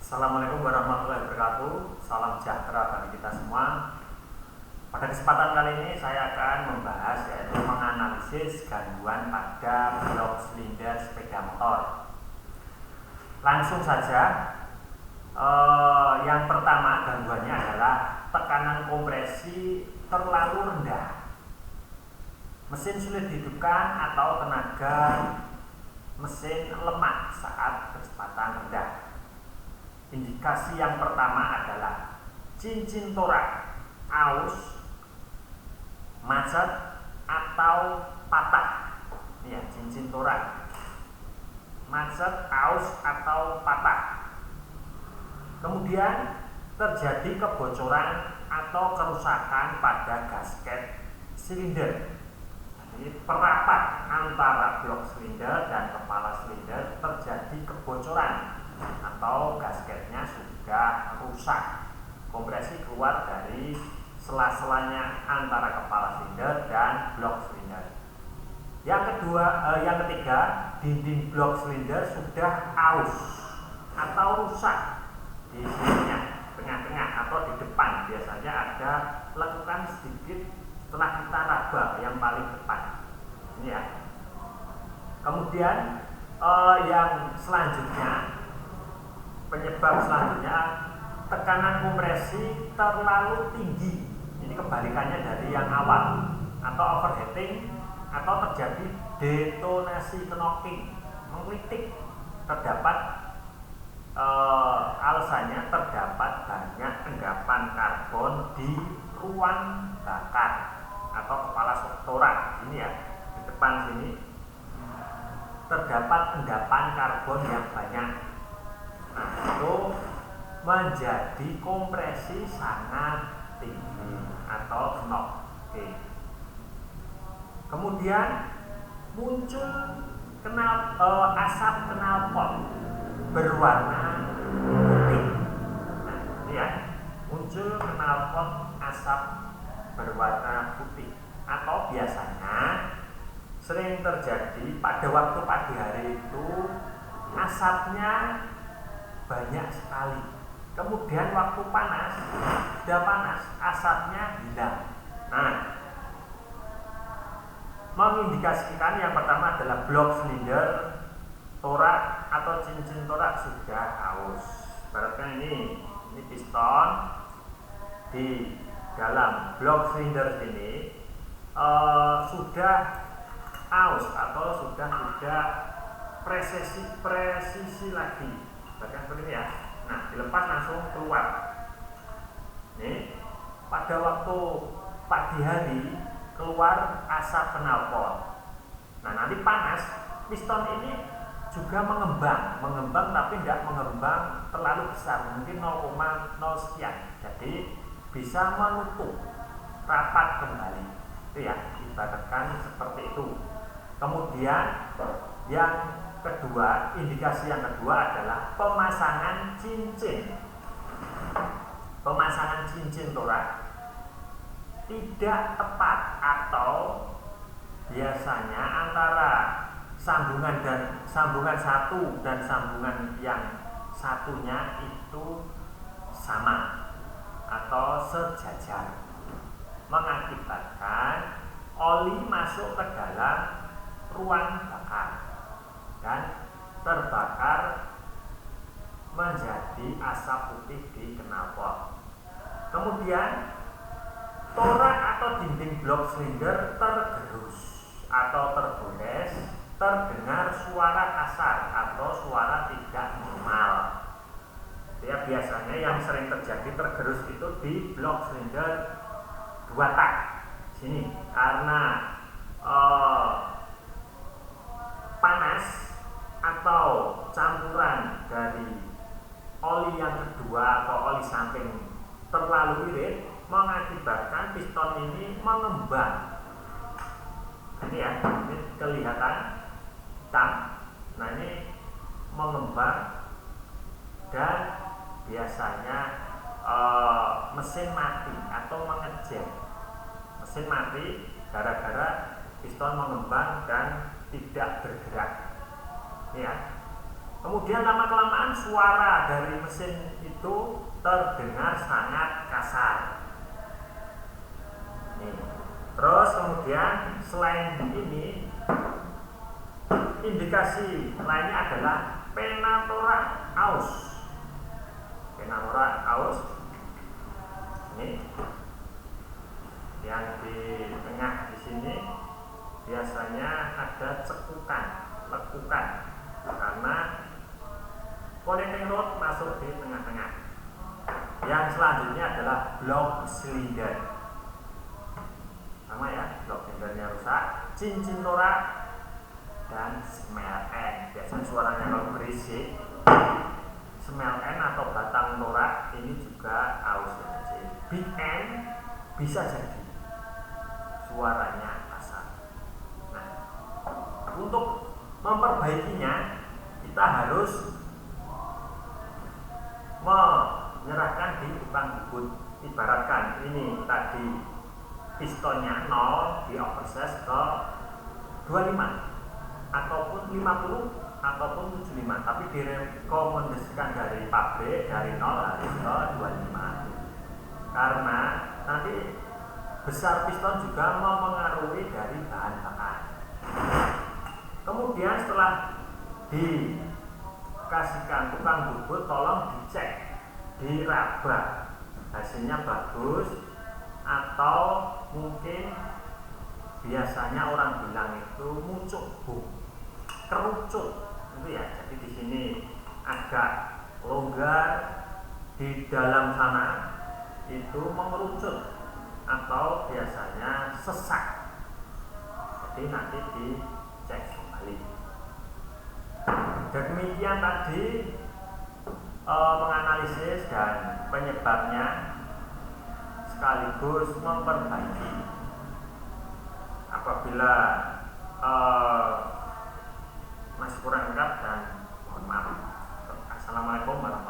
Assalamualaikum warahmatullahi wabarakatuh. Salam sejahtera bagi kita semua. Pada kesempatan kali ini saya akan membahas yaitu menganalisis gangguan pada blok silinder sepeda motor. Langsung saja, yang pertama gangguannya adalah tekanan kompresi terlalu rendah. Mesin sulit dihidupkan atau tenaga mesin lemah saat kecepatan rendah. Indikasi yang pertama adalah cincin torak aus, macet atau patah. Ya, cincin torak, macet, aus atau patah. Kemudian terjadi kebocoran atau kerusakan pada gasket silinder. Jadi perapat antara blok silinder dan kepala silinder terjadi kebocoran atau gasketnya sudah rusak, kompresi keluar dari sela-selanya antara kepala silinder dan blok silinder. Yang ketiga, dinding blok silinder sudah aus atau rusak di sininya, tengah-tengah atau di depan. Biasanya ada lekukan sedikit setelah kita raba yang paling depan. Ini ya. Kemudian yang selanjutnya, penyebab selanjutnya tekanan kompresi terlalu tinggi. Ini kebalikannya dari yang awal, atau overheating, atau terjadi detonasi knocking, menggelitik. Terdapat alasannya terdapat banyak endapan karbon di ruang bakar atau kepala torak. Ini ya, di depan sini terdapat endapan karbon yang banyak. Nah, itu menjadi kompresi sangat tinggi atau knocking. Kemudian muncul asap knalpot berwarna putih. Nah, ini ya, muncul knalpot asap berwarna putih, atau biasanya sering terjadi pada waktu pagi hari itu asapnya banyak sekali. Kemudian waktu panas, sudah panas, asapnya hilang. Nah, mengindikasikan yang pertama adalah blok silinder torak atau cincin torak sudah aus. Ibaratnya ini piston di dalam blok silinder ini sudah aus atau sudah tidak presisi lagi. Bahkan seperti ini ya. Nah, dilepas langsung keluar. Nih, pada waktu pagi hari keluar asap knalpot. Nah, nanti panas, piston ini juga mengembang tapi tidak mengembang terlalu besar, mungkin 0,0 sekian. Jadi bisa menutup rapat kembali. Itu ya, ibaratkan seperti itu. Kemudian yang kedua, indikasi yang kedua adalah pemasangan cincin. Pemasangan cincin torak tidak tepat, atau biasanya antara sambungan satu dan sambungan yang satunya itu sama atau sejajar, mengakibatkan oli masuk ke dalam ruang bakar dan terbakar menjadi asap putih di knalpot. Kemudian torak atau dinding blok silinder tergerus atau tergores, terdengar suara kasar atau suara tidak normal. Ya, biasanya yang sering terjadi tergerus itu di blok silinder 2 tak sini, karena panas atau campuran dari oli yang kedua atau oli samping terlalu irit mengakibatkan piston ini mengembang. Ini ya, ini kelihatan hitam. Nah, ini mengembang dan biasanya mesin mati atau mengejek. Mesin mati gara-gara piston mengembang dan tidak bergerak. Ya. Kemudian lama-kelamaan suara dari mesin itu terdengar sangat kasar. Nih. Terus kemudian selain ini, indikasi lainnya adalah penatora aus. Penatora aus ini yang di tengah di sini biasanya ada cekukan, lekukan karena connecting rod masuk di tengah-tengah. Yang selanjutnya adalah block cylinder. Sama ya, block cylindernya rusak, cincin torak dan smell end. Biasanya suaranya kalau berisik, smell end atau batang torak ini juga aus kecil. Big end bisa jadi suaranya kasar. Nah, untuk memperbaikinya kita harus menyerahkan di tukang bubut. Ibaratkan ini tadi pistonnya 0 di oversize ke 25 ataupun 50 ataupun 75, tapi direkomendasikan dari pabrik dari 0 harus ke 25 karena nanti besar piston juga mempengaruhi dari bahan bakar. Kemudian setelah dikasihkan tukang bubut, tolong dicek, diraba, hasilnya bagus atau mungkin biasanya orang bilang itu muncul kerucut itu ya. Jadi di sini agak longgar, di dalam sana itu mengerucut atau biasanya sesak. Jadi nanti dicek kembali. Demikian tadi menganalisis dan penyebabnya sekaligus memperbaiki. Apabila masih kurang lengkap dan mohon maaf. Assalamualaikum warahmatullahi wabarakatuh.